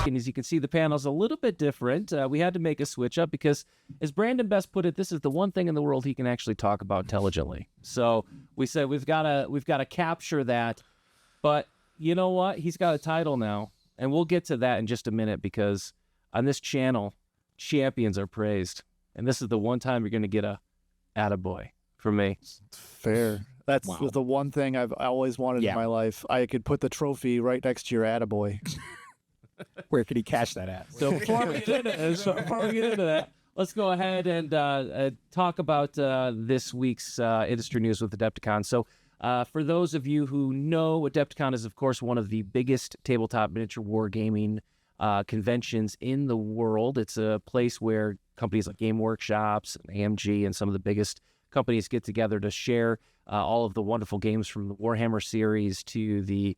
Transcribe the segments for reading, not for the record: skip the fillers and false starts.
And as you can see, the panel's a little bit different. We had to make a switch up because, as Brandon best put it, this is the one thing in the world he can actually talk about intelligently. So we said we've got to capture that. But you know what? He's got a title now, and we'll get to that in just a minute because on this channel, champions are praised, and this is the one time you're going to get a attaboy from me. Fair. That's the one thing I've always wanted in my life. I could put the trophy right next to your attaboy. Where could he cash that at? So before we get into that, let's go ahead and talk about this week's industry news with Adepticon. So for those of you who know, Adepticon is, of course, one of the biggest tabletop miniature wargaming conventions in the world. It's a place where companies like Game Workshops, and AMG, and some of the biggest companies get together to share all of the wonderful games from the Warhammer series to the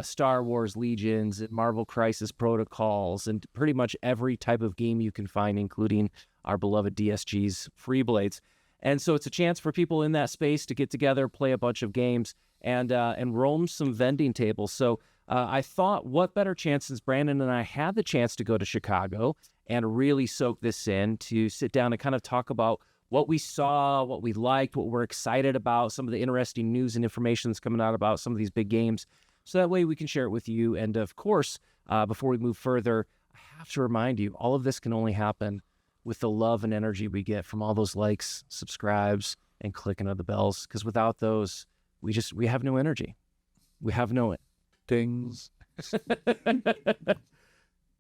Star Wars Legions and Marvel Crisis Protocols and pretty much every type of game you can find, including our beloved DSG's Freeblades. And so it's a chance for people in that space to get together, play a bunch of games, and roam some vending tables. So I thought, what better chance since Brandon and I had the chance to go to Chicago and really soak this in, to sit down and kind of talk about what we saw, what we liked, what we're excited about, some of the interesting news and information that's coming out about some of these big games. So that way we can share it with you. And of course, before we move further, I have to remind you, all of this can only happen with the love and energy we get from all those likes, subscribes, and clicking of the bells. Because without those, we have no energy. We have no Dings.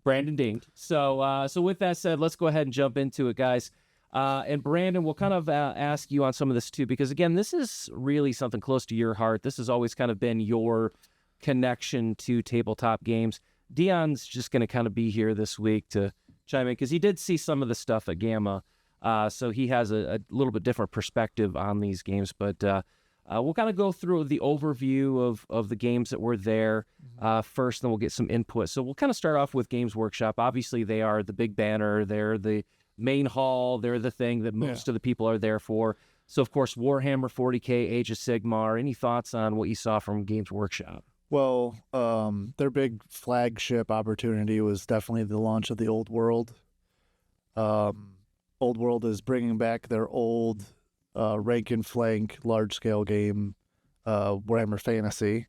Brandon dinged. So with that said, let's go ahead and jump into it, guys. And Brandon, we'll kind of ask you on some of this too, because again, this is really something close to your heart. This has always kind of been your connection to tabletop games. Dion's just going to kind of be here this week to chime in because he did see some of the stuff at Gamma. So he has a little bit different perspective on these games, but we'll kind of go through the overview of the games that were there first, then we'll get some input. So we'll kind of start off with Games Workshop. Obviously, they are the big banner. They're the main hall. They're the thing that most of the people are there for. So, of course, Warhammer 40K, Age of Sigmar. Any thoughts on what you saw from Games Workshop? Well, their big flagship opportunity was definitely the launch of the Old World. Old World is bringing back their old rank and flank large-scale game, Warhammer Fantasy.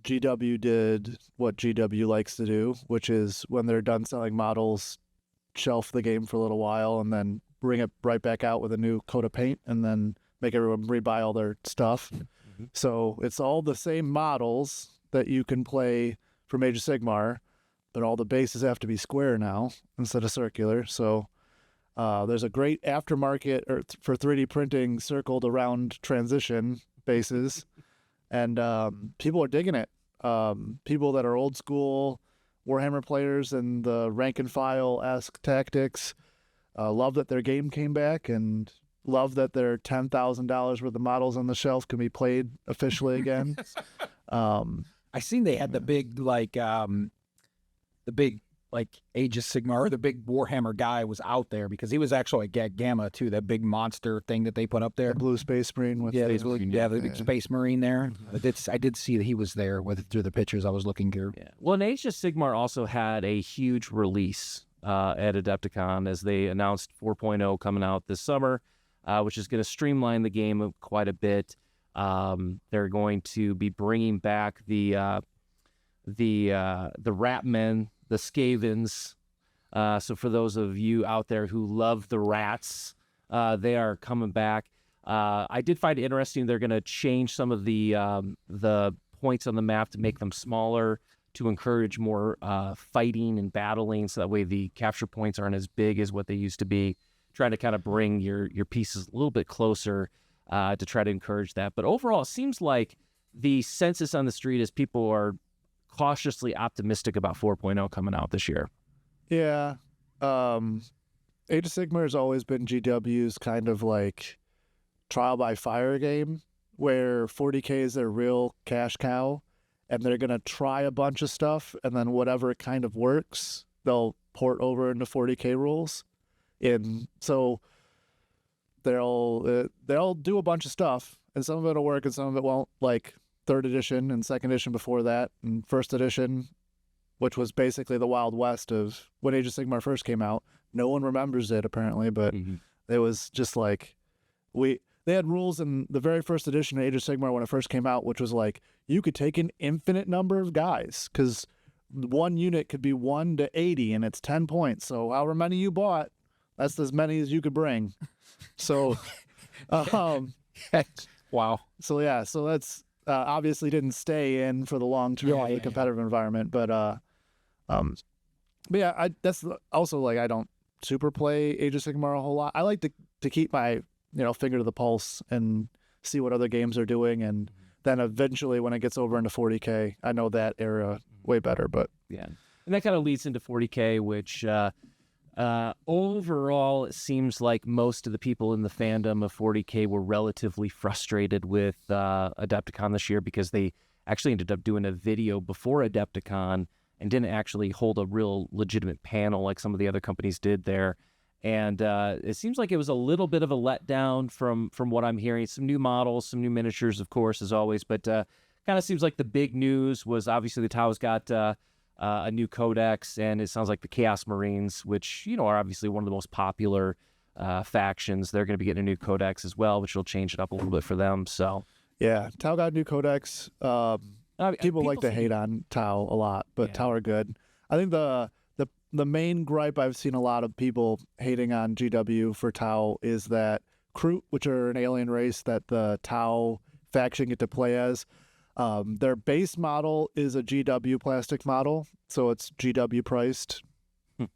GW did what GW likes to do, which is when they're done selling models, shelf the game for a little while and then bring it right back out with a new coat of paint and then make everyone rebuy all their stuff. So it's all the same models that you can play from Age of Sigmar, but all the bases have to be square now instead of circular. So there's a great aftermarket for 3D printing circled around transition bases, and people are digging it. People that are old school Warhammer players and the rank and file-esque tactics love that their game came back and love that their $10,000 worth of models on the shelf can be played officially again. I seen they had the big Age of Sigmar, or the big Warhammer guy was out there because he was actually at Gamma too. That big monster thing that they put up there, The Blue Space Marine with the big Space Marine there. I did see that he was there through the pictures I was looking through. Yeah. Well, and Age of Sigmar also had a huge release at Adepticon as they announced 4.0 coming out this summer, which is going to streamline the game quite a bit. They're going to be bringing back the Ratmen, the Skavens. So for those of you out there who love the rats, they are coming back. I did find it interesting. They're going to change some of the points on the map to make them smaller to encourage more fighting and battling. So that way the capture points aren't as big as what they used to be. Trying to kind of bring your pieces a little bit closer to try to encourage that. But overall, it seems like the census on the street is people are cautiously optimistic about 4.0 coming out this year. Yeah. Age of Sigmar has always been GW's kind of like trial by fire game where 40K is their real cash cow and they're going to try a bunch of stuff and then whatever kind of works, they'll port over into 40K rules. And so they'll do a bunch of stuff and some of it will work and some of it won't, like 3rd edition and 2nd edition before that and 1st edition which was basically the Wild West of when Age of Sigmar first came out. No one remembers it apparently, but it was just like they had rules in the very first edition of Age of Sigmar when it first came out, which was like you could take an infinite number of guys because one unit could be 1 to 80 and it's 10 points. So however many you bought, that's as many as you could bring. So, wow. So yeah, so that's obviously didn't stay in for the long term of the competitive environment, but yeah, that's also like I don't super play Age of Sigmar a whole lot. I like to keep my finger to the pulse and see what other games are doing, and then eventually when it gets over into 40K, I know that era way better. But yeah, and that kind of leads into 40K, which overall it seems like most of the people in the fandom of 40K were relatively frustrated with Adepticon this year because they actually ended up doing a video before Adepticon and didn't actually hold a real legitimate panel like some of the other companies did there. And it seems like it was a little bit of a letdown from what I'm hearing. Some new models, some new miniatures, of course, as always. But kind of seems like the big news was obviously the Tau's got a new codex, and it sounds like the Chaos Marines, which are obviously one of the most popular factions. They're going to be getting a new codex as well, which will change it up a little bit for them. So yeah, Tau got a new codex. People like to hate on Tau a lot, but Tau are good. I think the main gripe I've seen a lot of people hating on GW for Tau is that Kroot, which are an alien race that the Tau faction get to play as, their base model is a GW plastic model, so it's GW priced.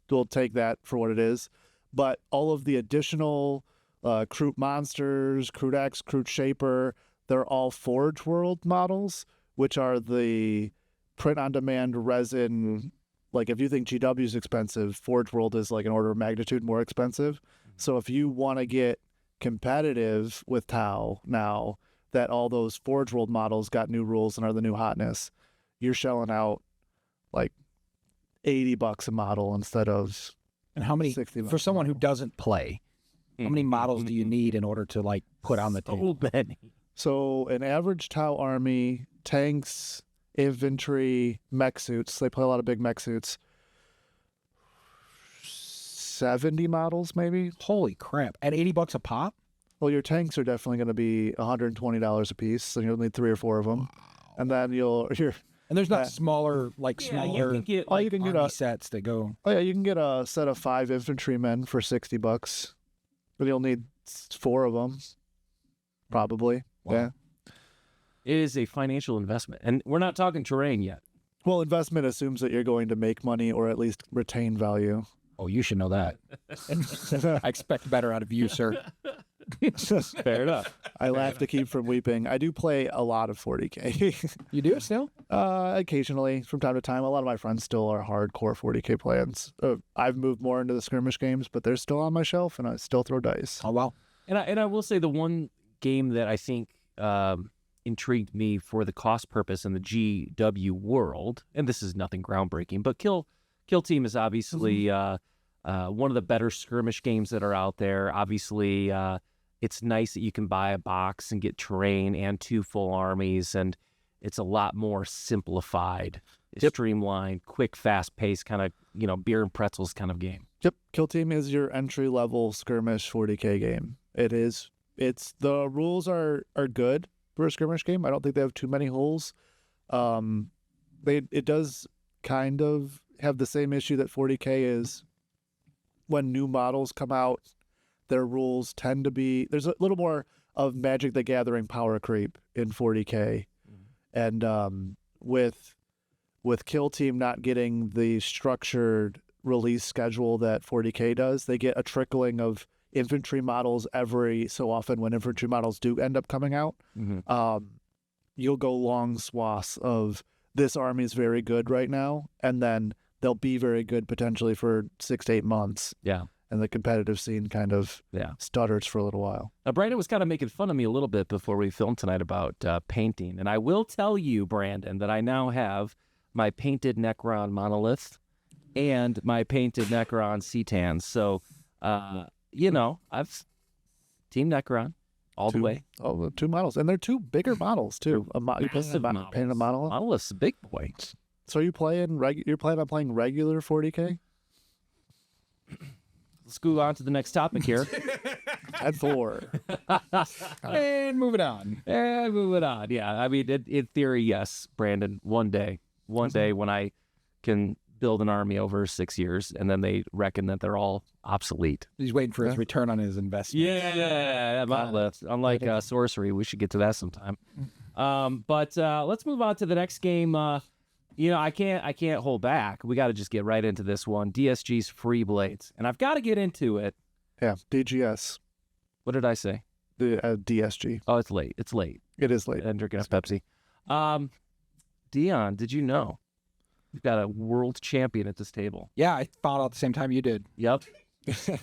We'll take that for what it is. But all of the additional Kroot monsters, Kroot X, Kroot Shaper, they're all Forge World models, which are the print-on-demand resin. Like, if you think GW is expensive, Forge World is like an order of magnitude more expensive. So if you want to get competitive with Tau now that all those Forge World models got new rules and are the new hotness, you're shelling out like $80 a model instead of and how many $60 for someone who doesn't play. How many models do you need in order to like put on the table? So many. So an average Tau army, tanks, infantry, mech suits, they play a lot of big mech suits, 70 models maybe. Holy crap. At $80 a pop? Well, your tanks are definitely going to be $120 a piece, so you'll need 3 or 4 of them. And then and there's not smaller you can get army sets that go. Oh yeah, you can get a set of 5 infantrymen for $60, but you'll need 4 of them, probably. Wow. Yeah. It is a financial investment, and we're not talking terrain yet. Well, investment assumes that you're going to make money or at least retain value. Oh, you should know that. I expect better out of you, sir. Fair enough. I laugh to keep from weeping. I do play a lot of 40K. You do still? Occasionally, from time to time. A lot of my friends still are hardcore 40K plans. I've moved more into the skirmish games, but they're still on my shelf, and I still throw dice. Oh, wow. And I will say the one game that I think intrigued me for the cost purpose in the GW world, and this is nothing groundbreaking, but Kill Team is obviously one of the better skirmish games that are out there. Obviously, it's nice that you can buy a box and get terrain and 2 full armies, and it's a lot more simplified, streamlined, quick, fast-paced kind of, beer and pretzels kind of game. Yep, Kill Team is your entry-level skirmish 40K game. It is. The rules are good for a skirmish game. I don't think they have too many holes. It does kind of have the same issue that 40K is. When new models come out, their rules tend to be, there's a little more of Magic the Gathering power creep in 40K. And with Kill Team not getting the structured release schedule that 40K does, they get a trickling of infantry models every so often when infantry models do end up coming out. You'll go long swaths of this army is very good right now, and then they'll be very good potentially for 6 to 8 months. Yeah. And the competitive scene kind of stutters for a little while. Brandon was kind of making fun of me a little bit before we filmed tonight about painting. And I will tell you, Brandon, that I now have my painted Necron monolith and my painted Necron Cetans. So, I've Team Necron all the way. Oh, the 2 models. And they're 2 bigger models, too. You painted a model? Monolith's a big boy. So you're planning on playing regular 40K? Let's go on to the next topic here. At 4. And moving on. And moving on. Yeah, I mean, in theory, yes, Brandon. One day when I can build an army over 6 years, and then they reckon that they're all obsolete. He's waiting for his return on his investment. Yeah, unlike sorcery, we should get to that sometime. But let's move on to the next game. I can't hold back. We got to just get right into this one. DSG's Free Blades, and I've got to get into it. Yeah, DGS. What did I say? The DSG. Oh, it's late. It's late. It is late. I'm drinking a Pepsi. Dion, did you know we've got a world champion at this table? Yeah, I found out at the same time you did. Yep.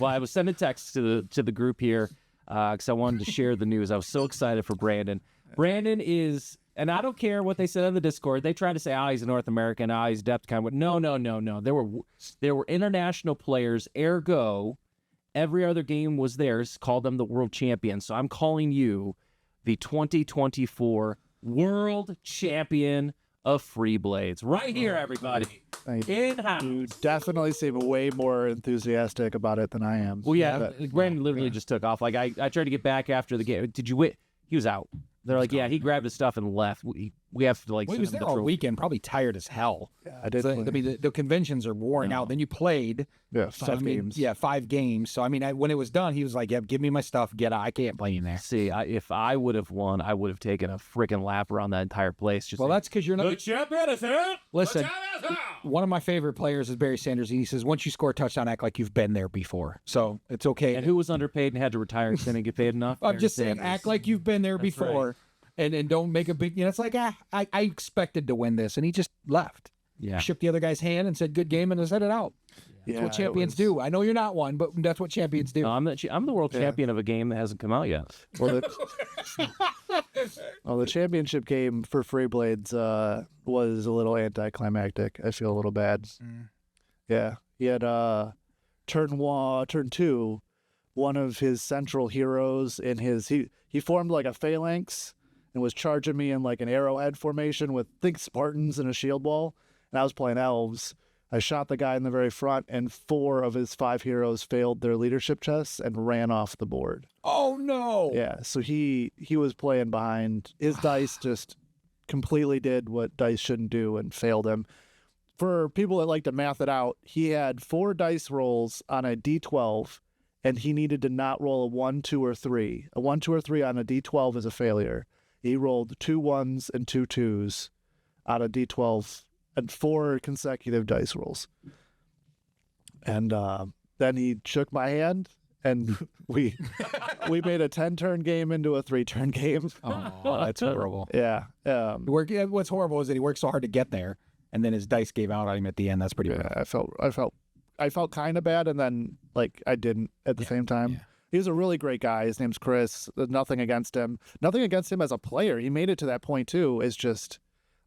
Well, I was sending texts to the group here because I wanted to share the news. I was so excited for Brandon. Brandon is, and I don't care what they said on the Discord. They tried to say, he's a North American, he's Adepticon. But no. There were international players. Ergo, every other game was theirs. Called them the world champion. So I'm calling you the 2024 world champion of Free Blades. Right here, everybody. In-house. You definitely seem way more enthusiastic about it than I am. Well, yeah, Brandon literally just took off. Like, I tried to get back after the game. Did you win? He was out. They're like, yeah, he grabbed his stuff and left. We have to he was there all weekend, probably tired as hell. Yeah, I did. So, I mean, the conventions are wearing out. Then you played. Yeah, 5 games. Yeah, 5 games. So, I mean, when it was done, he was like, yeah, give me my stuff. Get out. I can't play in there. See, if I would have won, I would have taken a freaking lap around that entire place. Just that's because you're not. The champion is here. Listen, one of my favorite players is Barry Sanders, and he says, once you score a touchdown, act like you've been there before. So, it's okay. And who was underpaid and had to retire and didn't get paid enough? I'm just saying, act like you've been there before. Right. And don't make a big, it's like, I expected to win this. And he just left. Yeah. Shook the other guy's hand and said, good game, and set it out. That's what champions do. I know you're not one, but that's what champions do. No, I'm the world champion of a game that hasn't come out yet. Well, the championship game for Free Blades was a little anticlimactic. I feel a little bad. Yeah. He had turn 2, one of his central heroes in his he formed like a phalanx and was charging me in like an arrowhead formation with Spartans and a shield wall, and I was playing elves. I shot the guy in the very front, and 4 of his 5 heroes failed their leadership tests and ran off the board. Oh no! Yeah, so he was playing behind. His dice just completely did what dice shouldn't do and failed him. For people that like to math it out, he had 4 dice rolls on a D12, and he needed to not roll a 1, 2, or 3. A 1, 2, or 3 on a D12 is a failure. He rolled 2 1s and 2 2s on a D12 and 4 consecutive dice rolls. And then he shook my hand, and we made a 10-turn game into a 3-turn game. Oh, that's horrible. Yeah. What's horrible is that he worked so hard to get there, and then his dice gave out on him at the end. That's pretty bad. I felt kind of bad, and then I didn't at the same time. Yeah. He's a really great guy. His name's Chris. There's nothing against him. Nothing against him as a player. He made it to that point too. It's just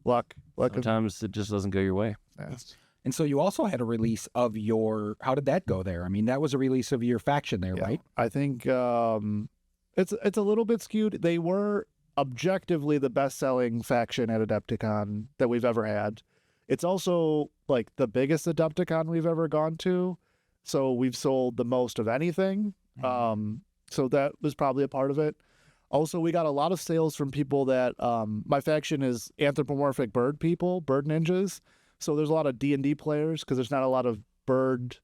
luck. Sometimes it just doesn't go your way. Yeah. And so you also had a release of your. How did that go there? I mean, that was a release of your faction there, right? I think it's a little bit skewed. They were objectively the best-selling faction at Adepticon that we've ever had. It's also like the biggest Adepticon we've ever gone to, so we've sold the most of anything. So that was probably a part of it. Also, we got a lot of sales from people that my faction is anthropomorphic bird people, bird ninjas. So there's a lot of D&D players because there's not a lot of bird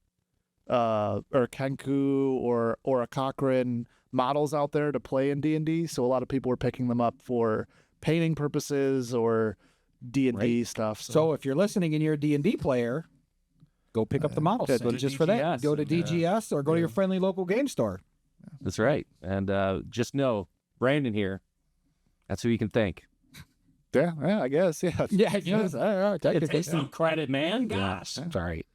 or Kenku or a Cochrane models out there to play in D&D. So a lot of people were picking them up for painting purposes or D&D stuff. So if you're listening and you're a D&D player, go pick up the models just for that. Go to DGS or go to your friendly local game store. That's right. And just know, Brandon here, that's who you can thank. Yeah, I guess. Yeah. Yeah. Take some credit, man. Gosh. That's all right.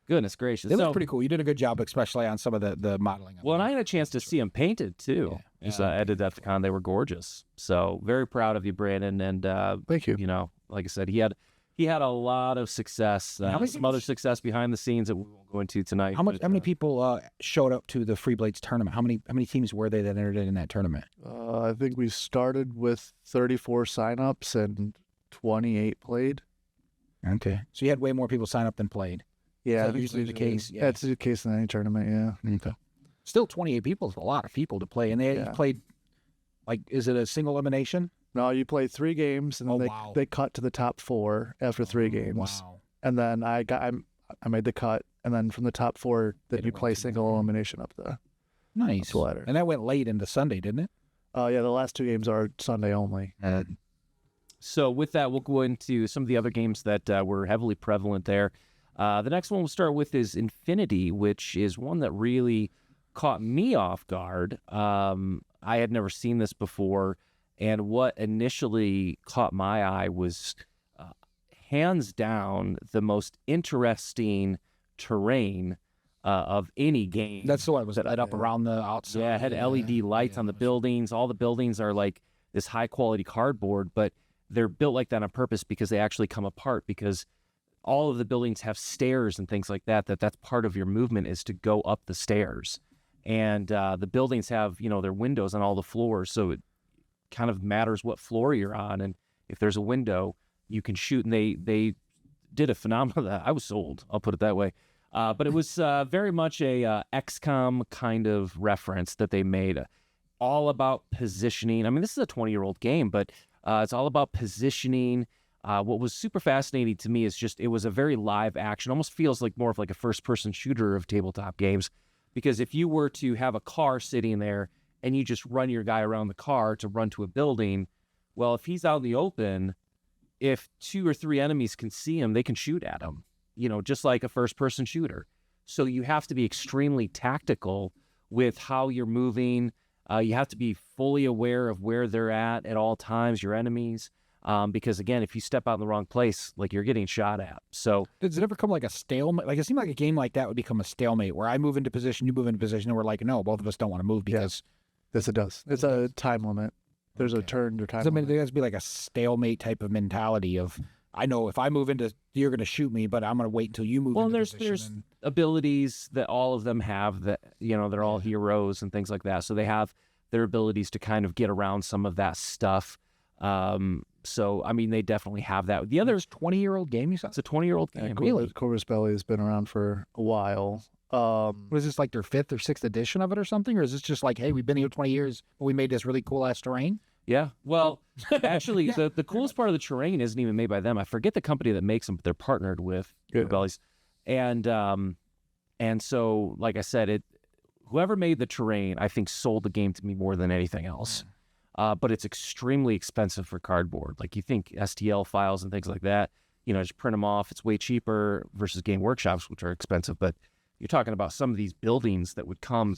Goodness gracious. It was pretty cool. You did a good job, especially on some of the modeling. Well, and I had a chance to see them painted, too. Yeah. At Adepticon, they were gorgeous. So very proud of you, Brandon. And thank you. You know, like I said, he had a lot of success. Some other success behind the scenes that we won't go into tonight. How many people showed up to the Free Blades tournament? How many teams were they that entered in that tournament? I think we started with 34 signups and 28 played. Okay. So you had way more people sign up than played. Yeah, Is that usually the case? Yeah, it's the case in any tournament. Yeah. Okay. Still, 28 people is a lot of people to play, and they played. Like, is it a single elimination? No, you play 3 games, and then they cut to the top 4 after 3 games. Wow. And then I made the cut, and then from the top 4, then you play single elimination up the ladder. And that went late into Sunday, didn't it? Yeah, the last 2 games are Sunday only. So with that, we'll go into some of the other games that were heavily prevalent there. The next one we'll start with is Infinity, which is one that really caught me off guard. I had never seen this before, and what initially caught my eye was hands down the most interesting terrain of any game. That's the one. Was lit up around the outside? Yeah, it had LED lights on the buildings. All the buildings are like this high-quality cardboard, but they're built like that on purpose because they actually come apart, because all of the buildings have stairs and things like that. That's part of your movement, is to go up the stairs. And the buildings have, their windows on all the floors, so it kind of matters what floor you're on. And if there's a window, you can shoot. And they did a phenomenal. I was sold. I'll put it that way. But it was very much a XCOM kind of reference that they made, all about positioning. I mean, this is a 20-year-old game, but it's all about positioning. What was super fascinating to me is just it was a very live action. Almost feels like more of like a first-person shooter of tabletop games. Because if you were to have a car sitting there and you just run your guy around the car to run to a building, well, if he's out in the open, if 2 or 3 enemies can see him, they can shoot at him, just like a first-person shooter. So you have to be extremely tactical with how you're moving. You have to be fully aware of where they're at all times, your enemies. Because again, if you step out in the wrong place, like, you're getting shot at. So does it ever come like a stalemate? Like, it seemed like a game like that would become a stalemate, where I move into position, you move into position, and we're like, no, both of us don't want to move because. Yes, it does. It's a time limit. There's a turn or time limit. There has to be like a stalemate type of mentality of, I know if I move into, you're going to shoot me, but I'm going to wait until you move. Well, into there's abilities that all of them have that, they're all heroes and things like that. So they have their abilities to kind of get around some of that stuff. So, I mean, they definitely have that. The other 20-year-old game, you said? It's a 20-year-old game. Really? Corvus Belli has been around for a while. Was this like their 5th or 6th edition of it or something? Or is this just like, hey, we've been here 20 years, but we made this really cool-ass terrain? Yeah. Well, actually, the coolest part of the terrain isn't even made by them. I forget the company that makes them, but they're partnered with Bellies. And so, like I said, whoever made the terrain, I think, sold the game to me more than anything else. But it's extremely expensive for cardboard. Like, you think STL files and things like that, just print them off. It's way cheaper versus game workshops, which are expensive. But you're talking about some of these buildings that would come,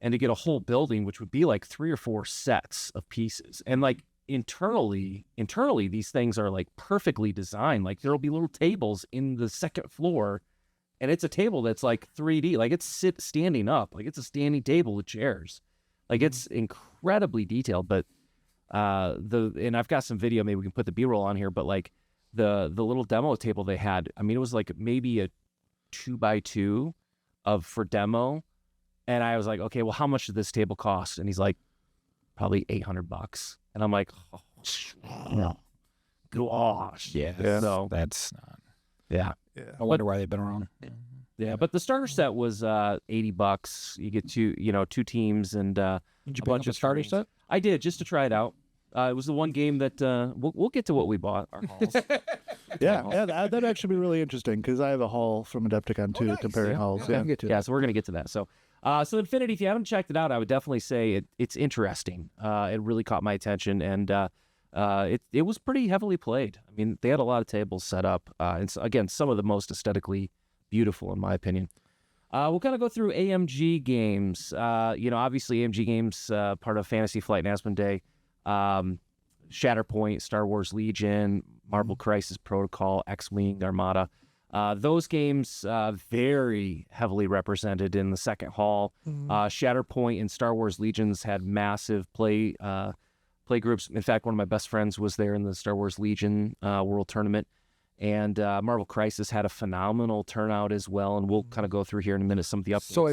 and to get a whole building, which would be like 3 or 4 sets of pieces. And like internally, these things are like perfectly designed. Like, there'll be little tables in the second floor, and it's a table that's like 3D. Like, it's standing up. Like, it's a standing table with chairs. Like, it's incredibly detailed, but and I've got some video, maybe we can put the B-roll on here, but like the little demo table they had, I mean, it was like maybe a 2x2 for demo. And I was like, okay, well, how much did this table cost? And he's like, probably $800. And I'm like, oh, gosh. Yeah. So that's not. Yeah. I wonder why they've been around. Yeah, but the starter set was $80. You get two teams and Did you pick up a starter set? I did, just to try it out. It was the one game that we'll get to what we bought. Our hauls. That'd actually be really interesting, because I have a haul from Adepticon too, comparing hauls. Yeah, so we're gonna get to that. So Infinity, if you haven't checked it out, I would definitely say it's interesting. It really caught my attention, and it was pretty heavily played. I mean, they had a lot of tables set up, and so, again, some of the most aesthetically beautiful, in my opinion. We'll kind of go through AMG games. Obviously AMG games, part of Fantasy Flight and Asmodee, Shatterpoint, Star Wars Legion, Marvel Crisis Protocol, X-Wing, Armada. Those games very heavily represented in the second hall. Shatterpoint and Star Wars Legions had massive play groups. In fact, one of my best friends was there in the Star Wars Legion World Tournament. And Marvel Crisis had a phenomenal turnout as well, and we'll kind of go through here in a minute some of the updates. So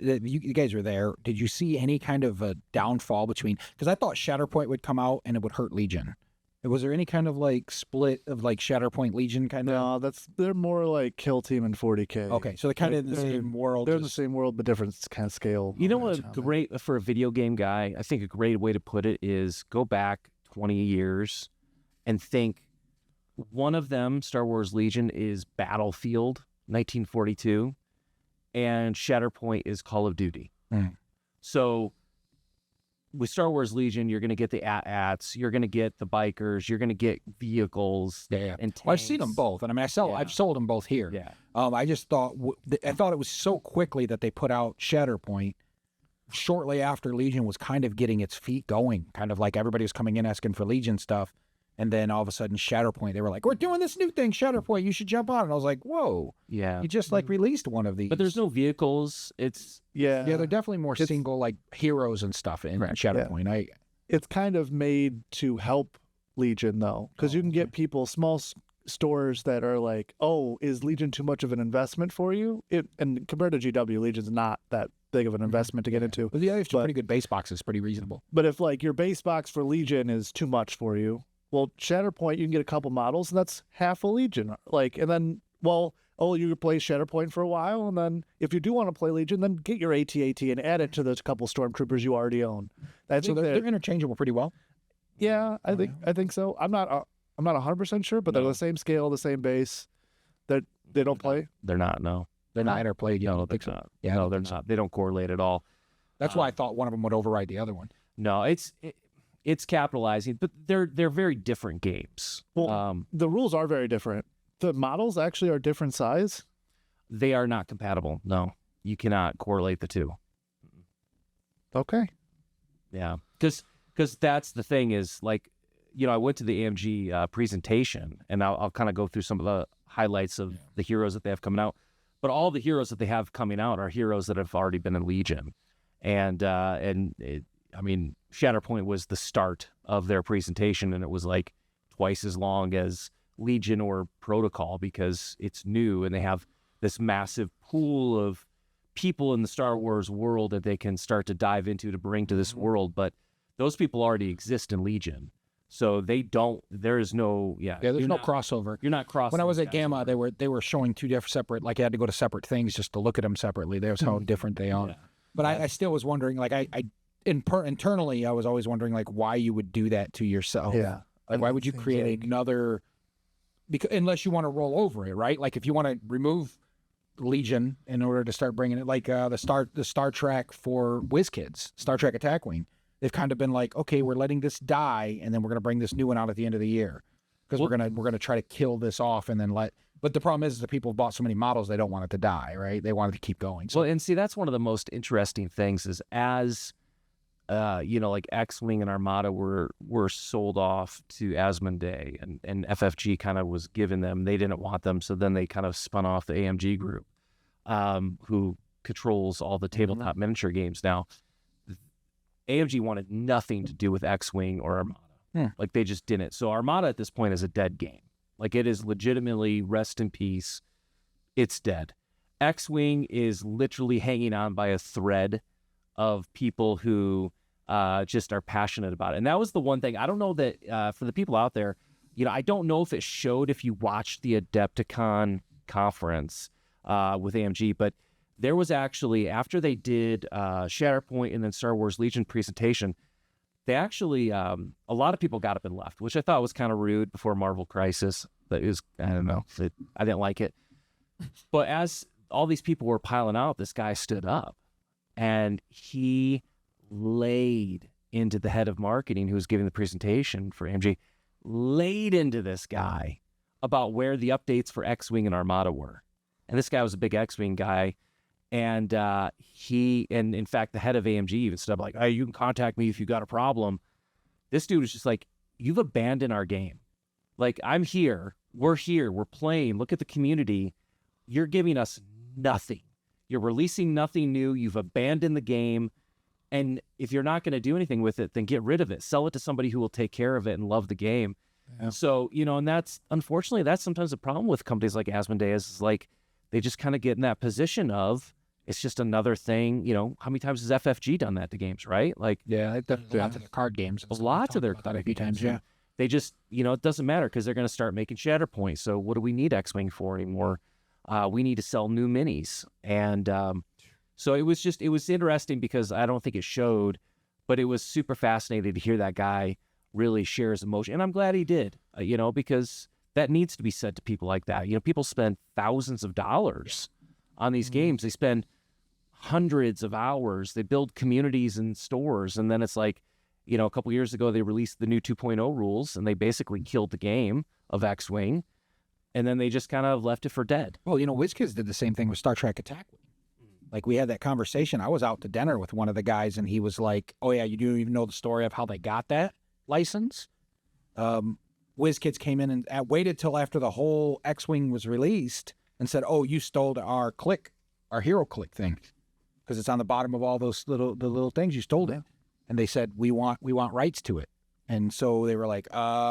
you guys were there. Did you see any kind of a downfall between? Because I thought Shatterpoint would come out and it would hurt Legion, Was there any kind of like split of like Shatterpoint Legion kind of? No, they're more like Kill Team and 40K. Okay, so they're kind of in the same world. They're in the same world, but different kind of scale. You know what? Great for a video game guy. I think a great way to put it is go back 20 years and think one of them, Star Wars Legion, is Battlefield 1942, and Shatterpoint is Call of Duty. So with Star Wars Legion, you're going to get the AT-ATs, you're going to get the bikers, you're going to get vehicles. Yeah. And Well, I've seen them both, and I mean, I've sold them both here. Yeah. I just thought I thought it was so quickly that they put out Shatterpoint shortly after Legion was kind of getting its feet going, kind of like everybody was coming in asking for Legion stuff, and then all of a sudden Shatterpoint, they were like, "We're doing this new thing, Shatterpoint. You should jump on." And I was like, "Whoa, Yeah. you just like released one of these." But there's no vehicles. It's yeah, they're definitely more single like heroes and stuff in Shatterpoint. Yeah. It's kind of made to help Legion though, because you can get people small stores that are like, "Oh, is Legion too much of an investment for you?" And compared to GW, Legion's not that big of an investment to get into. But the other pretty good base boxes, pretty reasonable. But if like your base box for Legion is too much for you, well, Shatterpoint, you can get a couple models, and that's half a Legion. Like, and then, well, you could play Shatterpoint for a while, and then if you do want to play Legion, then get your AT-AT and add it to those couple Stormtroopers you already own. I think they're interchangeable pretty well. Yeah, I think so. I'm not 100% sure, but they're the same scale, the same base. That they don't play. They're not. No, they're not interplayed. No, they're not. Yeah, no, they're not. They don't correlate at all. That's why I thought one of them would override the other one. No, it's capitalizing, but they're very different games. Well, the rules are very different. The models actually are different size. They are not compatible. No, you cannot correlate the two. Okay. Yeah, because that's the thing is like, I went to the AMG presentation, and I'll kind of go through some of the highlights of the heroes that they have coming out. But all the heroes that they have coming out are heroes that have already been in Legion, and Shatterpoint was the start of their presentation, and it was like twice as long as Legion or Protocol because it's new, and they have this massive pool of people in the Star Wars world that they can start to dive into to bring to this world. But those people already exist in Legion. So there's no crossover. You're not crossing. When I was at Gamma, they were showing two different separate, like you had to go to separate things just to look at them separately. That's how different they are. Yeah. But I still was wondering, like internally, I was always wondering like why you would do that to yourself. Yeah. Like why would you create another, unless you want to roll over it, right? Like if you want to remove Legion in order to start bringing it, like the Star Trek for WizKids, Star Trek Attack Wing. They've kind of been like, okay, we're letting this die, and then we're going to bring this new one out at the end of the year because we're gonna try to kill this off and then let. But the problem is the people have bought so many models they don't want it to die, right? They want it to keep going. So. Well, and see, that's one of the most interesting things is as, like X-Wing and Armada were sold off to Asmodee, and FFG kind of was given them. They didn't want them, so then they kind of spun off the AMG group, who controls all the tabletop miniature games now. AMG wanted nothing to do with X-Wing or Armada. Like they just didn't. So Armada at this point is a dead game. Like it is legitimately rest in peace. It's dead. X-Wing is literally hanging on by a thread of people who just are passionate about it. And that was the one thing. I don't know that for the people out there, I don't know if it showed if you watched the Adepticon conference with AMG, but there was actually, after they did Shatterpoint and then Star Wars Legion presentation, they actually, a lot of people got up and left, which I thought was kind of rude before Marvel Crisis. That is, I don't know, I didn't like it. But as all these people were piling out, this guy stood up and he laid into the head of marketing who was giving the presentation for AMG, laid into this guy about where the updates for X-Wing and Armada were. And this guy was a big X-Wing guy. And in fact, the head of AMG even stood up like, hey, you can contact me if you got a problem. This dude was just like, you've abandoned our game. Like, I'm here. We're playing. Look at the community. You're giving us nothing. You're releasing nothing new. You've abandoned the game. And if you're not going to do anything with it, then get rid of it. Sell it to somebody who will take care of it and love the game. Yeah. So, and that's, unfortunately, that's sometimes the problem with companies like Asmodee is like, they just kind of get in that position of, it's just another thing. How many times has FFG done that to games, right? Like, yeah, they've done lots of their card games. Lots of their card games. Yeah. they just, it doesn't matter because they're going to start making Shatterpoint. So what do we need X-Wing for anymore? We need to sell new minis. And so it was interesting because I don't think it showed, but it was super fascinating to hear that guy really share his emotion. And I'm glad he did, because that needs to be said to people like that. People spend thousands of dollars on these games. They spend hundreds of hours. They build communities and stores. And then it's like, a couple years ago, they released the new 2.0 rules, and they basically killed the game of X-Wing. And then they just kind of left it for dead. Well, WizKids did the same thing with Star Trek Attack. Like, we had that conversation. I was out to dinner with one of the guys, and he was like, oh, yeah, you do even know the story of how they got that license? WizKids came in and waited till after the whole X-Wing was released and said, oh, you stole our hero click thing, because it's on the bottom of all those little things. You stole it. And they said, we want rights to it. And so they were like,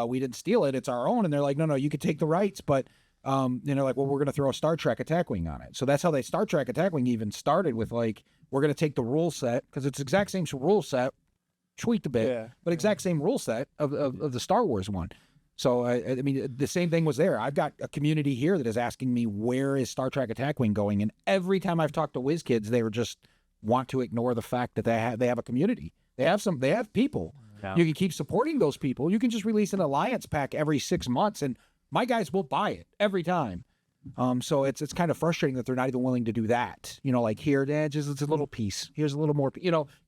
we didn't steal it. It's our own. And they're like, no, you could take the rights. But, like, well, we're going to throw a Star Trek Attack Wing on it. So that's how Star Trek Attack Wing even started with, like, we're going to take the rule set, because it's the exact same rule set, tweaked a bit, but exact same rule set of the Star Wars one. So, I mean, the same thing was there. I've got a community here that is asking me, where is Star Trek Attack Wing going? And every time I've talked to WizKids, they were just want to ignore the fact that they have a community. They have people. Yeah. You can keep supporting those people. You can just release an alliance pack every 6 months, and my guys will buy it every time. So it's kind of frustrating that they're not even willing to do that. Like, here, just it's a little piece. Here's a little more.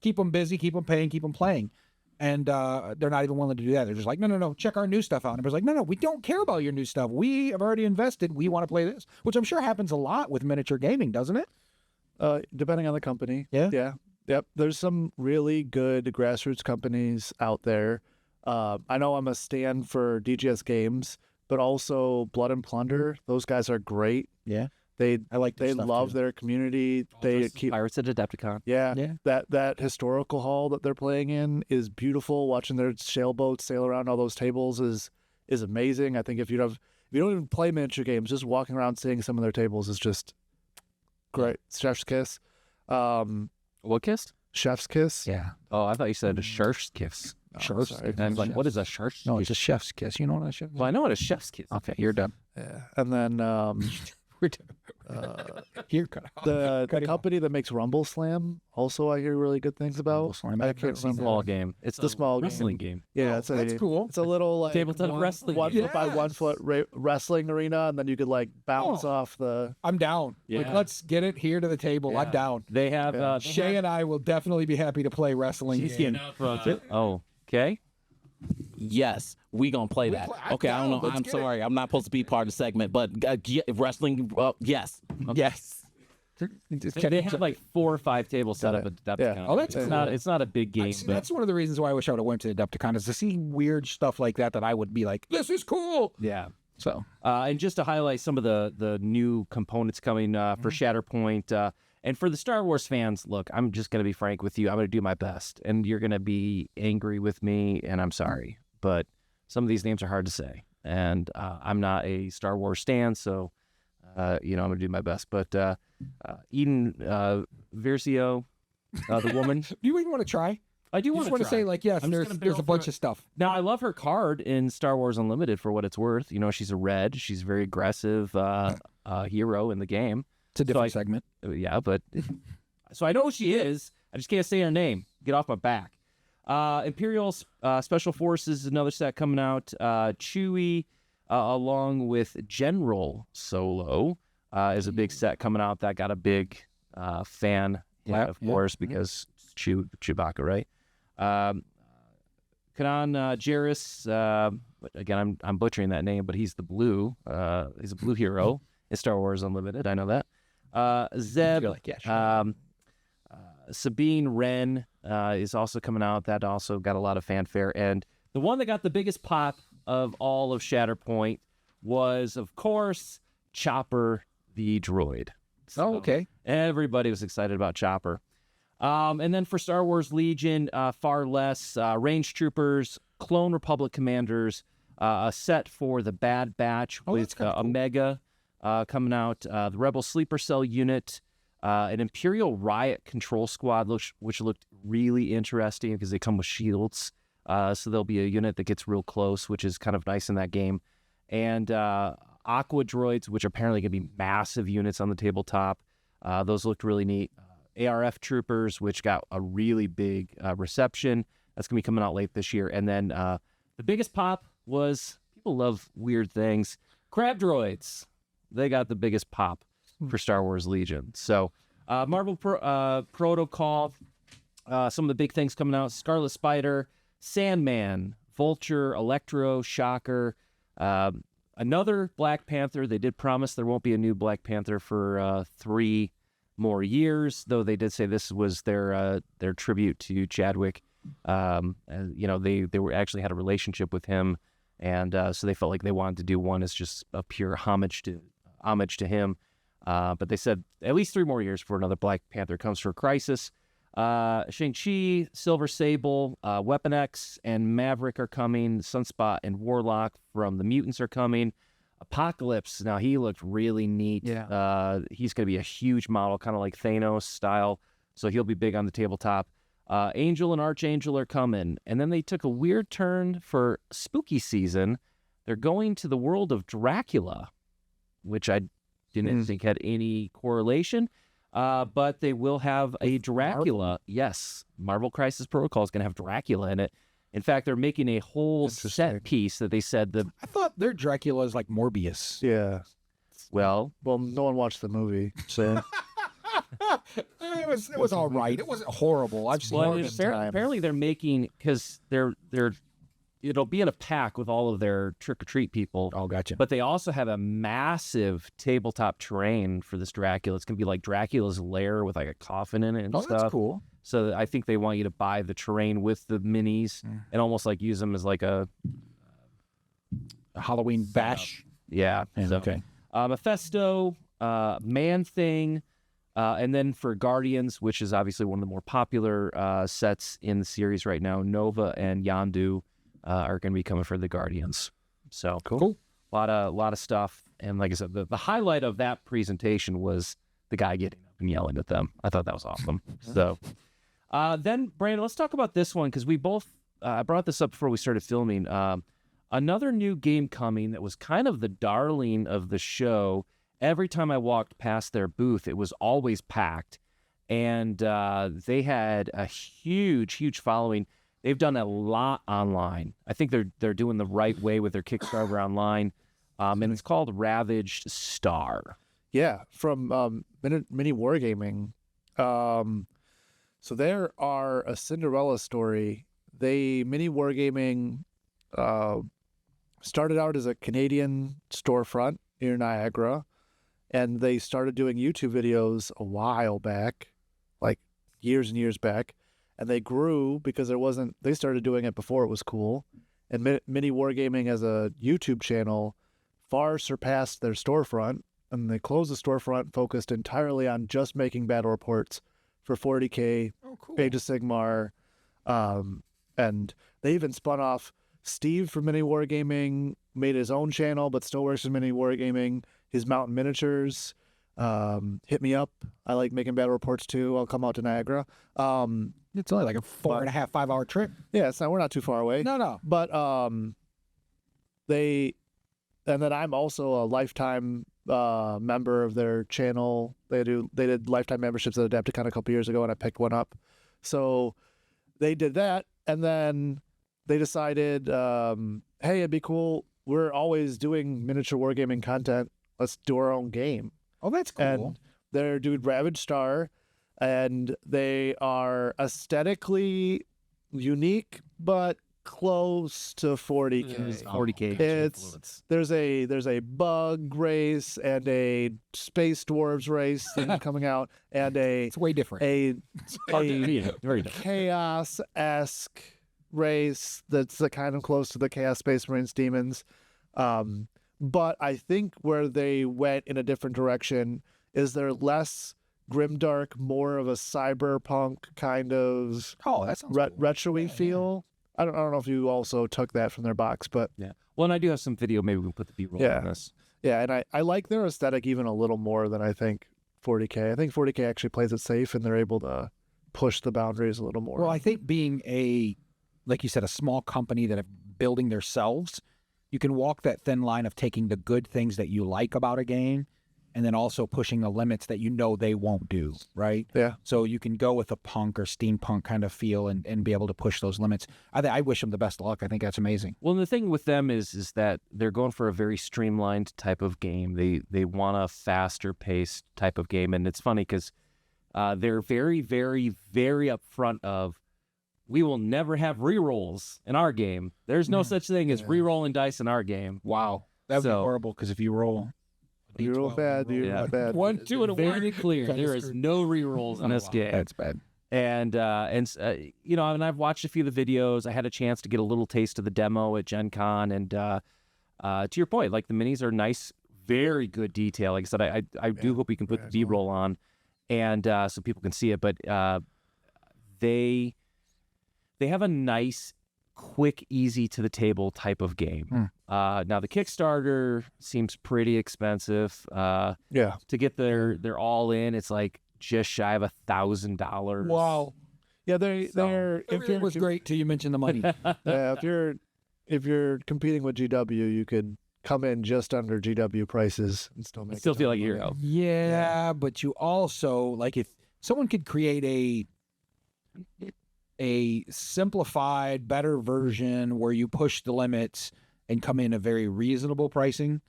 Keep them busy, keep them paying, keep them playing, and they're not even willing to do that. They're just like, no, check our new stuff out. And everybody's like, no, we don't care about your new stuff. We have already invested. We want to play this, which I'm sure happens a lot with miniature gaming, doesn't it? Depending on the company. Yeah. Yep, there's some really good grassroots companies out there. I know I'm a stand for DGS Games, but also Blood and Plunder. Those guys are great. Yeah, they love their community. They keep Pirates at Adepticon. Yeah. That historical hall that they're playing in is beautiful. Watching their sailboats sail around all those tables is amazing. I think if you don't even play miniature games, just walking around seeing some of their tables is just great. Chef's kiss. What kiss? Chef's kiss. Yeah. Oh, I thought you said a chef's kiss. Chef's. And I'm like, what is a chef's? No, it's a chef's kiss. You know what a chef's? Well, I know what a chef's kiss. Okay, you're done. Yeah, and then we're done. Here, the company that makes Rumble Slam. Also, I hear really good things about. I can't remember. Small game. It's the small wrestling game. Yeah, that's cool. It's a little like tabletop wrestling. 1 foot by 1 foot wrestling arena, and then you could like bounce off the. I'm down. Yeah. Like, let's get it here to the table. Yeah. I'm down. They have Shay and I will definitely be happy to play wrestling. Okay. Yes, we gonna play that. Okay, I don't know. I'm sorry, I'm not supposed to be part of the segment, but wrestling. Yes, yes. They have like 4 or 5 tables set up at Adepticon. Yeah. Oh, that's it's not a big game. That's one of the reasons why I wish I would have went to Adepticon, is to see weird stuff like that I would be like, this is cool. Yeah. So, and just to highlight some of the new components coming for Shatterpoint. And for the Star Wars fans, look, I'm just going to be frank with you. I'm going to do my best. And you're going to be angry with me, and I'm sorry. But some of these names are hard to say. And I'm not a Star Wars stan, so, I'm going to do my best. But Eden Versio, the woman. Do you even want to try? I do want to say, like, yes, there's a bunch of stuff. Now, I love her card in Star Wars Unlimited for what it's worth. She's a red. She's a very aggressive hero in the game. It's a different segment. Yeah, but so I know who she is. I just can't say her name. Get off my back. Imperial Special Forces is another set coming out. Chewie, along with General Solo, is a big set coming out that got a big fan, of course, because Chewbacca, right? Kanan Jarrus, again, I'm butchering that name, but he's the blue. He's a blue hero in Star Wars Unlimited. I know that. Zeb, Sabine Wren is also coming out. That also got a lot of fanfare. And the one that got the biggest pop of all of Shatterpoint was, of course, Chopper the droid. So okay. Everybody was excited about Chopper. And then for Star Wars Legion, far less. Range Troopers, Clone Republic Commanders, a set for the Bad Batch with Omega. Coming out, the Rebel Sleeper Cell unit, an Imperial Riot Control Squad, which looked really interesting because they come with shields. So there'll be a unit that gets real close, which is kind of nice in that game. And Aqua Droids, which are apparently going to be massive units on the tabletop. Those looked really neat. ARF Troopers, which got a really big reception. That's going to be coming out late this year. And then the biggest pop was, people love weird things, Crab Droids. They got the biggest pop for Star Wars Legion. So Marvel Protocol, some of the big things coming out, Scarlet Spider, Sandman, Vulture, Electro, Shocker, another Black Panther. They did promise there won't be a new Black Panther for 3 more years, though they did say this was their tribute to Chadwick. You know, they were actually had a relationship with him, and so they felt like they wanted to do one as just a pure homage to him. But they said at least 3 more years before another Black Panther comes for Crisis. Shang-Chi, Silver Sable, Weapon X, and Maverick are coming. Sunspot and Warlock from the Mutants are coming. Apocalypse, now he looked really neat. Yeah. He's going to be a huge model, kind of like Thanos style, so he'll be big on the tabletop. Angel and Archangel are coming. And then they took a weird turn for spooky season. They're going to the world of Dracula, which I didn't think had any correlation. But they will have a Dracula. Yes, Marvel Crisis Protocol is going to have Dracula in it. In fact, they're making a whole set piece that they said I thought their Dracula is like Morbius. Yeah. well, No one watched the movie, so It was all right. It wasn't horrible. I've seen worse. apparently they're making, because it'll be in a pack with all of their trick-or-treat people. Oh, gotcha. But they also have a massive tabletop terrain for this Dracula. It's going to be like Dracula's lair with like a coffin in it and stuff. That's cool. So I think they want you to buy the terrain with the minis and almost like use them as like a Halloween bash. Yeah. So, Okay. Mephisto, Man-Thing, and then for Guardians, which is obviously one of the more popular sets in the series right now, Nova and Yondu are going to be coming for the Guardians. So Cool. a lot of stuff. And like I said, the highlight of that presentation was the guy getting up and yelling at them. I thought that was awesome. So then, Brandon, let's talk about this one, because we both I brought this up before we started filming. Another new game coming that was kind of the darling of the show. Every time I walked past their booth, it was always packed, and they had a huge following. They've done a lot online. I think they're doing the right way with their Kickstarter online, and it's called Ravaged Star. yeah, from Mini Wargaming. So there are a Cinderella story. Mini Wargaming started out as a Canadian storefront near Niagara, and they started doing YouTube videos a while back, like years and years back, and they grew because they started doing it before it was cool, and Mini Wargaming as a YouTube channel far surpassed their storefront, and they closed the storefront, focused entirely on just making battle reports for 40K, Oh, cool. Age of Sigmar, and they even spun off. Steve from Mini Wargaming made his own channel, but still works with Mini Wargaming. His Mountain Miniatures, hit me up. I like making battle reports too. I'll come out to Niagara. It's only like a 4.5, 5 hour trip. Yeah, we're not too far away. No. But and then I'm also a lifetime member of their channel. They did lifetime memberships at Adepticon a couple years ago, and I picked one up. So they did that, and then they decided, hey, it'd be cool. We're always doing miniature wargaming content. Let's do our own game. Oh, that's cool. And they're doing Ravaged Star, and they are aesthetically unique, but close to 40K. 40K. There's a bug race and a space dwarves race coming out, and It's way different. a Very different. chaos-esque race that's kind of close to the Chaos Space Marines Demons. But I think where they went in a different direction is they're less grimdark, more of a cyberpunk kind of Oh, that sounds cool. retro-y feel. I don't know if you also took that from their box, but Yeah. Well, and I do have some video. Maybe we can put the B-roll Yeah. on this. yeah, and I like their aesthetic even a little more than I think 40K. I think 40K actually plays it safe, and they're able to push the boundaries a little more. Well, I think being a like you said, a small company that are building themselves, you can walk that thin line of taking the good things that you like about a game and then also pushing the limits that you know they won't do, right? Yeah. So you can go with a punk or steampunk kind of feel and be able to push those limits. I wish them the best of luck. I think that's amazing. Well, the thing with them is that they're going for a very streamlined type of game. They want a faster paced type of game, and it's funny because they're very, very, very upfront of, we will never have rerolls in our game. There's no such thing as rerolling dice in our game. Wow. That would be horrible because if you roll... You roll bad, you roll bad. 1, 2, and a 1. Very clear. There is no rerolls in this game. That's bad. And you know, and I've watched a few of the videos. I had a chance to get a little taste of the demo at Gen Con, and to your point, like the minis are nice, very good detail. Like I said, I do hope we can put the B-roll on, and so people can see it. But they have a nice, quick, easy to the table type of game. Now the Kickstarter seems pretty expensive. Yeah. To get their all in, it's like just shy of $1,000. Wow. Yeah, they're It was great till you mentioned the money. yeah, if you're competing with GW, you could come in just under GW prices and still make Still feel like a hero. Yeah, but you also, like, if someone could create a simplified, better version where you push the limits and come in a very reasonable pricing,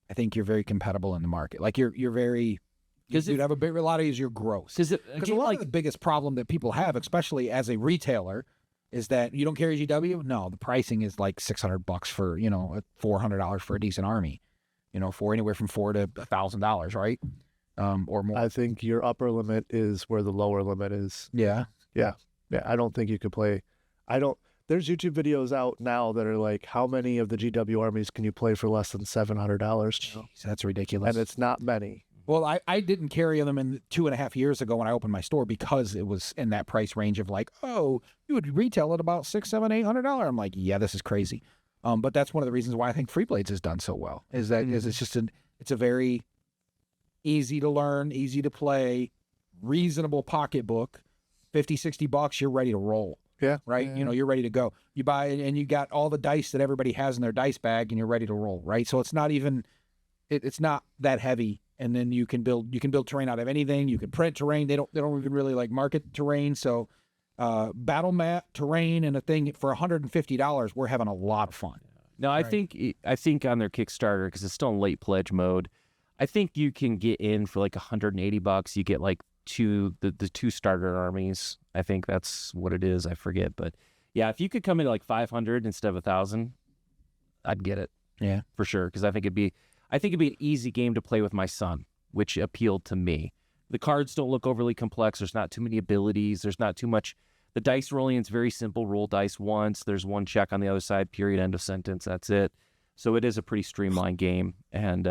I think you're very compatible in the market. Like you're very, because you'd have a lot of your growth. Because a lot of the biggest problem that people have, especially as a retailer, is that you don't carry GW. No, the pricing is like $600 for, you know, $400 for a decent army, you know, for anywhere from $400 to $1,000, right? Or more. I think your upper limit is where the lower limit is. Yeah. Yeah. I don't think you could play. There's YouTube videos out now that are like, how many of the GW armies can you play for less than $700? Jeez, that's ridiculous. And it's not many. Well, I didn't carry them in 2.5 years ago when I opened my store because it was in that price range of like, oh, you would retail at about $600, $700, $800. I'm like, yeah, this is crazy. But that's one of the reasons why I think Free Blades has done so well. Is that is it's just it's a very easy to learn, easy to play, reasonable pocketbook. $50, $60, you're ready to roll. Yeah. Right. Yeah. You know, you're ready to go. You buy it and you got all the dice that everybody has in their dice bag, and you're ready to roll. Right. So it's not even, it's not that heavy. And then you can build terrain out of anything. You can print terrain. They don't even really like market terrain. So battle mat terrain and a thing for $150, we're having a lot of fun. No, I think on their Kickstarter, because it's still in late pledge mode, I think you can get in for like $180. You get like the two starter armies. I think that's what it is. I forget, but yeah, if you could come in like 500 instead of 1,000, I'd get it. Yeah, for sure. Because I think it'd be an easy game to play with my son, which appealed to me. The cards don't look overly complex. There's not too many abilities. There's not too much. The dice rolling is very simple. Roll dice once. There's one check on the other side. Period. End of sentence. That's it. So it is a pretty streamlined game, and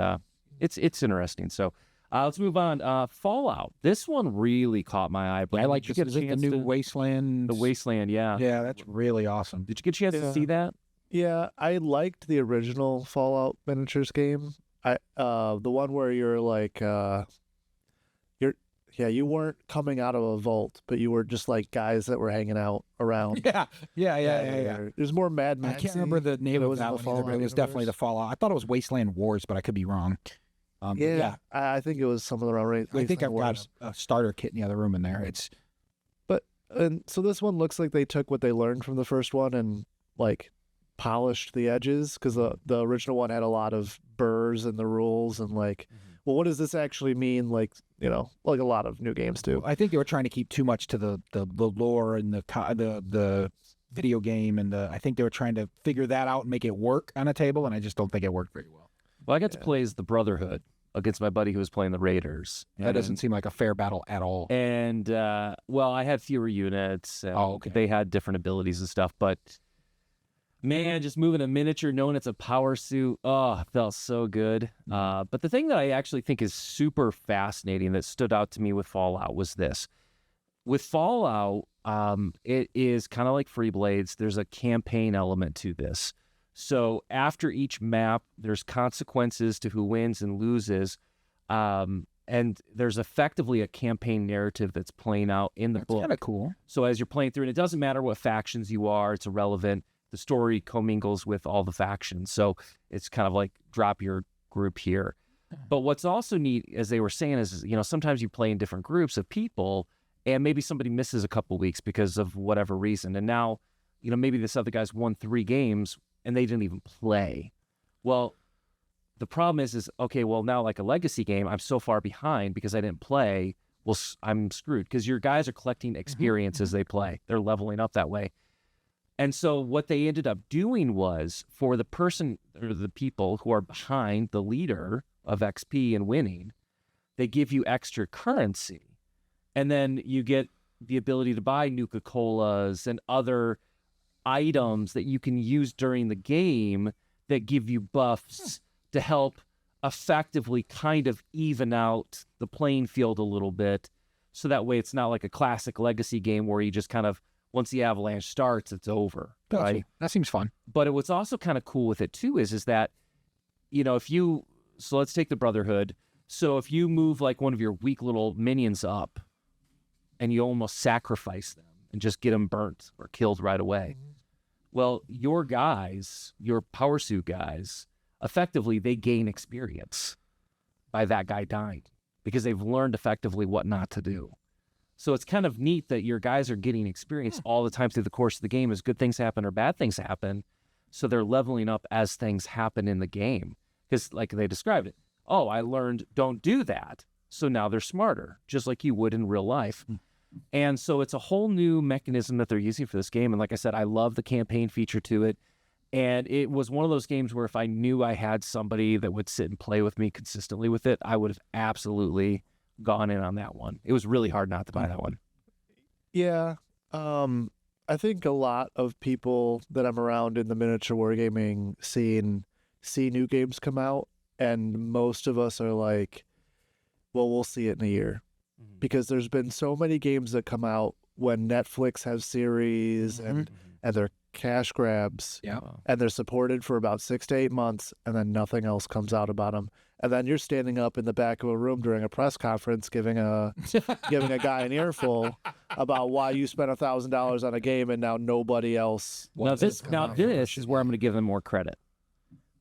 it's interesting. So. Let's move on. Fallout. This one really caught my eye. But I like the new Wasteland. The Wasteland, yeah. Yeah, that's really awesome. Did you get a chance to see that? Yeah, I liked the original Fallout miniatures game. The one where you're like, you weren't coming out of a vault, but you were just like guys that were hanging out around. Yeah. There's more Mad Max. I can't remember the name of that one either, but it was definitely the Fallout. I thought it was Wasteland Wars, but I could be wrong. I think it was some of the around. I think I've got a starter kit in the other room in there. And so this one looks like they took what they learned from the first one and like polished the edges, because the original one had a lot of burrs in the rules and like, well, what does this actually mean? Like, you know, like a lot of new games do. I think they were trying to keep too much to the lore and the video game, and I think they were trying to figure that out and make it work on a table, and I just don't think it worked very well. Well, I got to play as the Brotherhood against my buddy who was playing the Raiders. That doesn't seem like a fair battle at all. And, I had fewer units. Okay. They had different abilities and stuff. But, man, just moving a miniature, knowing it's a power suit, it felt so good. But the thing that I actually think is super fascinating that stood out to me with Fallout was this. With Fallout, it is kind of like Free Blades. There's a campaign element to this. So after each map, there's consequences to who wins and loses. And and there's effectively a campaign narrative that's playing out in the That's book. kind of cool. So as you're playing through, and it doesn't matter what factions you are, it's irrelevant. The story commingles with all the factions. So it's kind of like drop your group here. But what's also neat, as they were saying, is, sometimes you play in different groups of people and maybe somebody misses a couple weeks because of whatever reason. And now, maybe this other guy's won 3 games and they didn't even play. Well, the problem is okay, well, now like a legacy game, I'm so far behind because I didn't play. Well, I'm screwed because your guys are collecting experience as they play. They're leveling up that way. And so what they ended up doing was, for the person or the people who are behind the leader of XP and winning, they give you extra currency. And then you get the ability to buy Nuka-Colas and other items that you can use during the game that give you buffs to help effectively kind of even out the playing field a little bit. So that way it's not like a classic legacy game where you just kind of, once the avalanche starts, it's over. Gotcha. Right? That seems fun. But what's also kind of cool with it too is that, so let's take the Brotherhood. So if you move like one of your weak little minions up and you almost sacrifice them and just get them burnt or killed right away, well, your guys, your power suit guys, effectively they gain experience by that guy dying because they've learned effectively what not to do. So it's kind of neat that your guys are getting experience all the time through the course of the game as good things happen or bad things happen. So they're leveling up as things happen in the game. Because like they described it, oh, I learned don't do that. So now they're smarter, just like you would in real life. And so it's a whole new mechanism that they're using for this game. And like I said, I love the campaign feature to it. And it was one of those games where if I knew I had somebody that would sit and play with me consistently with it, I would have absolutely gone in on that one. It was really hard not to buy that one. Yeah. I think a lot of people that I'm around in the miniature wargaming scene see new games come out, and most of us are like, well, we'll see it in a year. Because there's been so many games that come out when Netflix has series and they're cash grabs, and they're supported for about 6 to 8 months, and then nothing else comes out about them. And then you're standing up in the back of a room during a press conference giving a guy an earful about why you spent $1,000 on a game and now nobody else. This is where I'm going to give them more credit.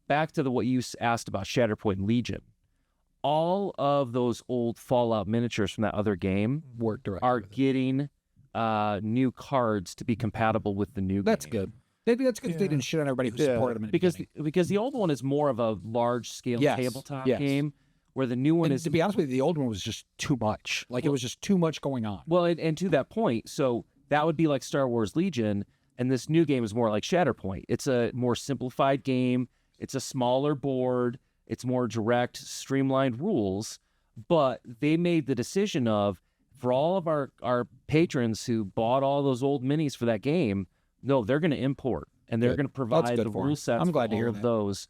Back to what you asked about Shatterpoint and Legion. All of those old Fallout miniatures from that other game are getting new cards to be compatible with the new That's game. good. Maybe that's good. They didn't shit on everybody who supported them in the beginning. Because the old one is more of a large scale tabletop game, where the new one is. To be honest with you, the old one was just too much. Like, it was just too much going on. Well, and to that point, so that would be like Star Wars Legion, and this new game is more like Shatterpoint. It's a more simplified game. It's a smaller board. It's more direct, streamlined rules. But they made the decision of, for all of our patrons who bought all those old minis for that game, no, they're going to import, and they're going to provide the rule sets. I'm glad to for hear all of that. those.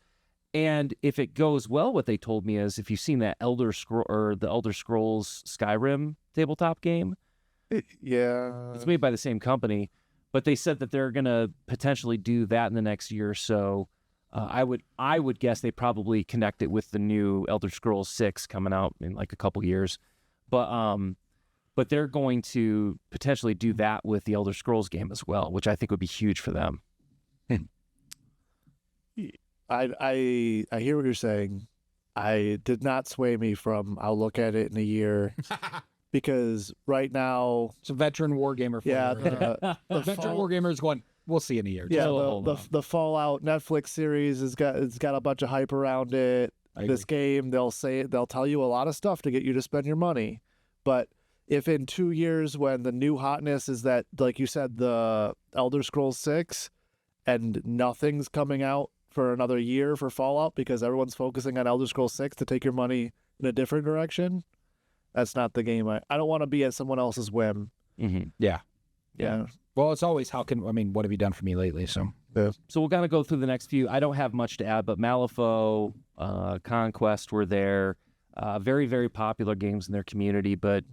And if it goes well, what they told me is, if you've seen that Elder Scrolls Skyrim tabletop game, it's made by the same company, but they said that they're going to potentially do that in the next year or so. I would guess they probably connect it with the new Elder Scrolls 6 coming out in like a couple years, but they're going to potentially do that with the Elder Scrolls game as well, which I think would be huge for them. I hear what you're saying. I did not sway me from I'll look at it in a year, because right now It's a veteran wargamer. the veteran wargamer is going, we'll see in a year. Yeah, the Fallout Netflix series it's got a bunch of hype around it. This game, they'll tell you a lot of stuff to get you to spend your money. But if in 2 years, when the new hotness is that, like you said, the Elder Scrolls 6, and nothing's coming out for another year for Fallout because everyone's focusing on Elder Scrolls 6 to take your money in a different direction, that's not the game. I don't want to be at someone else's whim. Mm-hmm. Yeah. Well, it's always what have you done for me lately? So we'll kind of go through the next few. I don't have much to add, but Malifaux, Conquest were there. Very, very popular games in their community, but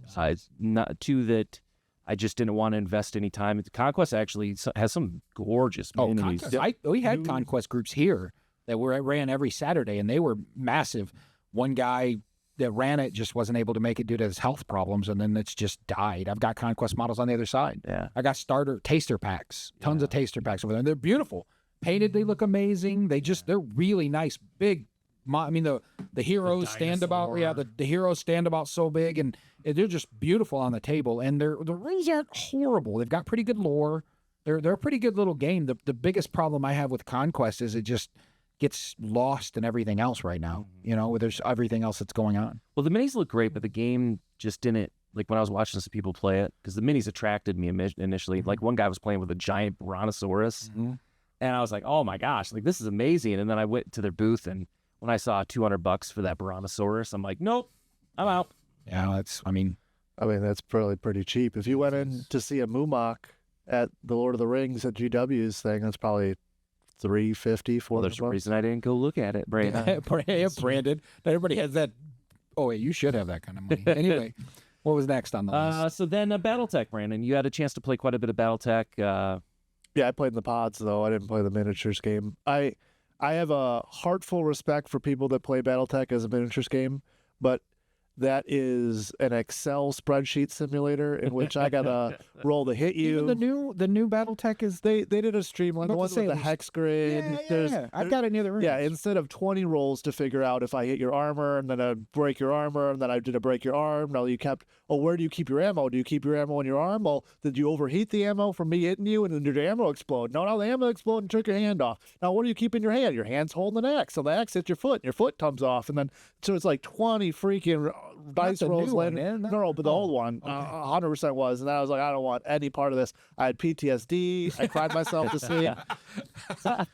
not two that I just didn't want to invest any time. Conquest actually has some gorgeous communities. We had Conquest groups here that ran every Saturday, and they were massive. One guy that ran it just wasn't able to make it due to his health problems, and then it's just died. I've got Conquest models on the other side. Yeah. I got taster packs, tons of taster packs over there. And they're beautiful. Painted, they look amazing. They're really nice, big. I mean, the heroes stand about, the heroes stand about so big, and they're just beautiful on the table. And the rings aren't horrible. They've got pretty good lore. They're a pretty good little game. The biggest problem I have with Conquest is it just gets lost in everything else right now. You know, there's everything else that's going on. Well, the minis look great, but the game just didn't. Like when I was watching some people play it, because the minis attracted me initially. Like one guy was playing with a giant brontosaurus, and I was like, "Oh my gosh, like this is amazing!" And then I went to their booth, and when I saw $200 for that brontosaurus, I'm like, "Nope, I'm out." Yeah, I mean, that's probably pretty cheap. If you went in to see a Moomock at the Lord of the Rings at GW's thing, that's probably $350, Well, there's a $400. reason I didn't go look at it, Brandon. Brandon. Everybody has that. Oh wait, you should have that kind of money. Anyway, what was next on the list? So then BattleTech, Brandon. You had a chance to play quite a bit of BattleTech. Yeah, I played in the pods though. I didn't play the miniatures game. I have a heartful respect for people that play BattleTech as a miniatures game, but that is an Excel spreadsheet simulator in which I gotta roll to hit you. Even the new BattleTech is They did a streamline, the one with the hex grid. Yeah. I've got it near the room. Yeah, instead of 20 rolls to figure out if I hit your armor, and then I break your armor, and then I did a break your arm. Now you kept, where do you keep your ammo? Do you keep your ammo in your arm? Well, did you overheat the ammo from me hitting you, and then did your ammo explode? No, the ammo exploded and took your hand off. Now what do you keep in your hand? Your hand's holding an axe, so the axe hits your foot, and your foot comes off, and then so it's like 20 freaking dice rolls later. No, but the old one, 100% was, and then I was like, I don't want any part of this. I had PTSD. I cried myself to sleep.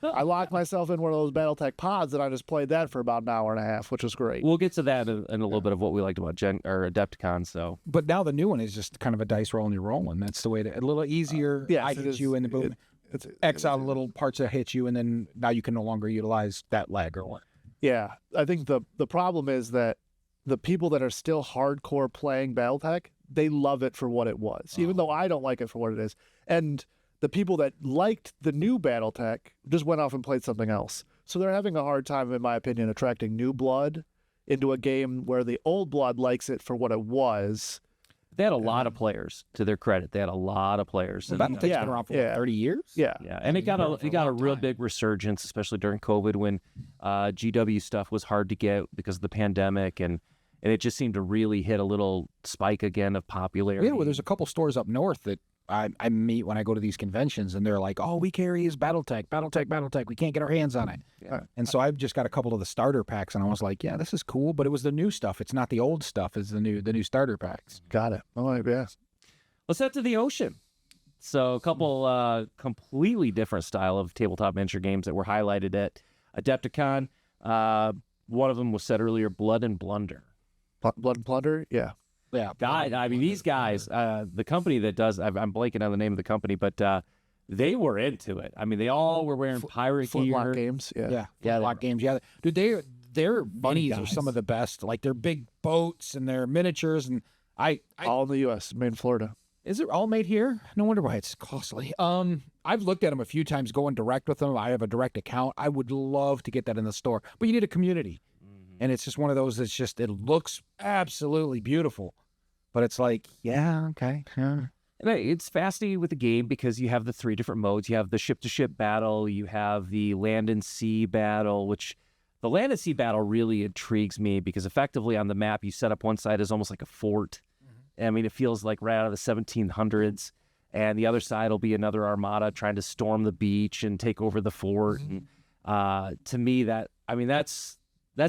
I locked myself in one of those BattleTech pods, and I just played that for about an hour and a half, which was great. We'll get to that in a little bit of what we liked about Adepticon. So, but now the new one is just kind of a dice roll and you're rolling. That's the way a little easier. Yeah, I hit you in the boom. X out little parts that hit you, and then now you can no longer utilize that leg or what. Yeah, I think the problem is that the people that are still hardcore playing BattleTech, they love it for what it was, even though I don't like it for what it is. And the people that liked the new BattleTech just went off and played something else. So they're having a hard time, in my opinion, attracting new blood into a game where the old blood likes it for what it was. they had a lot of players. To their credit, they had a lot of players. Well, BattleTech's been around for what, 30 years. Yeah, and it got a real big resurgence, especially during COVID when GW stuff was hard to get because of the pandemic, and it just seemed to really hit a little spike again of popularity. Yeah, well, there's a couple stores up north that I meet when I go to these conventions, and they're like, "Oh, we carry his BattleTech. We can't get our hands on it." Yeah. And so I've just got a couple of the starter packs, and I was like, "Yeah, this is cool," but it was the new stuff. It's not the old stuff. It's the new starter packs. Got it. Oh, yeah. Let's head to the ocean. So a couple completely different style of tabletop miniature games that were highlighted at Adepticon. One of them was said earlier, Blood and Blunder. Blood and Plunder? Yeah. Yeah. I mean, these guys, the company that does, I'm blanking on the name of the company, but they were into it. I mean, they all were wearing pirate gear. Footlock Games. Yeah. Lock games. Yeah, dude, their minis are some of the best. Like their big boats and their miniatures, and all in the U.S., made in Florida. Is it all made here? No wonder why it's costly. I've looked at them a few times going direct with them. I have a direct account. I would love to get that in the store, but you need a community. And it's just one of those that's just, it looks absolutely beautiful. But it's like, yeah, okay. Yeah. And it's fascinating with the game because you have the three different modes. You have the ship-to-ship battle. You have the land and sea battle, which the land and sea battle really intrigues me because effectively on the map, you set up one side as almost like a fort. I mean, it feels like right out of the 1700s. And the other side will be another armada trying to storm the beach and take over the fort. And to me, that's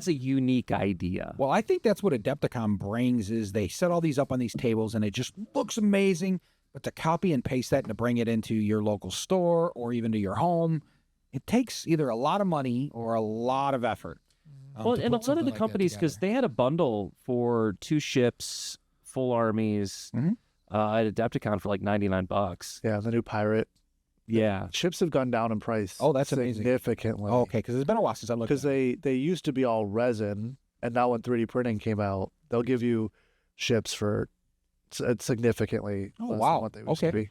a unique idea. Well, I think that's what Adepticon brings is they set all these up on these tables and it just looks amazing. But to copy and paste that and to bring it into your local store or even to your home, it takes either a lot of money or a lot of effort. Well, and a lot of the companies, because they had a bundle for 2 ships, full armies at Adepticon for like $99. Yeah, the new pirate. Yeah. Ships have gone down in price. Oh, that's amazing. Significantly. Oh, okay, because it's been a while since I looked at it. Because they used to be all resin, and now when 3D printing came out, they'll give you ships for significantly less than what they used to be.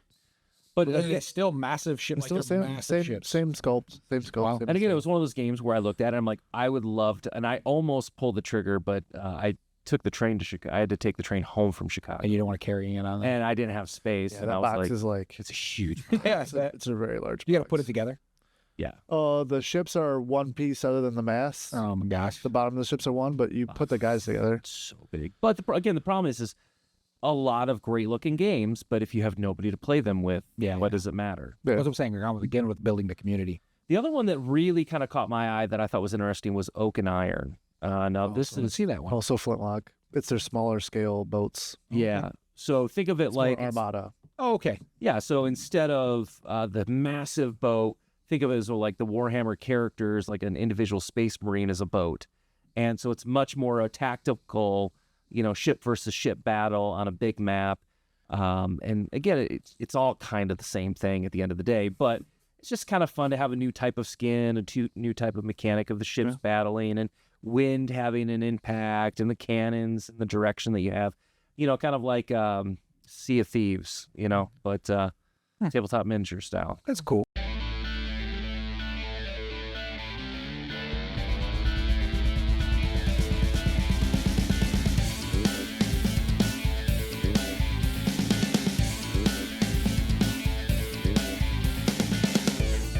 But it's still massive ships. Still massive ships. Same sculpt. Same sculpt. Wow. Same and again, sculpt. it was one of those games where I looked at it and I'm like, I would love to, and I almost pulled the trigger, but I took the train to Chicago. I had to take the train home from Chicago, And you don't want to carry it on there. and I didn't have space. Yeah, and I that was box like, is like it's a huge. Yeah, it's a very large. you got to box. put it together. Yeah. The ships are one piece other than the mast. Oh my gosh. The bottom of the ships are one, but you put the guys together. It's so big. But again, the problem is a lot of great looking games, but if you have nobody to play them with, what does it matter? Yeah. That's what I'm saying. We're going again with building the community. The other one that really kind of caught my eye that I thought was interesting was Oak and Iron. Now this Let's is see that one. Also flintlock. It's their smaller scale boats. yeah. So think of it It's like more Armada. Oh, okay. yeah. So instead of the massive boat, think of it as like the Warhammer characters, like an individual Space Marine as a boat, and so it's much more a tactical, ship versus ship battle on a big map. And again, it's all kind of the same thing at the end of the day, but it's just kind of fun to have a new type of skin, new type of mechanic of the ships battling, and wind having an impact, and the cannons and the direction that you have, kind of like Sea of Thieves, but tabletop miniature style. That's cool.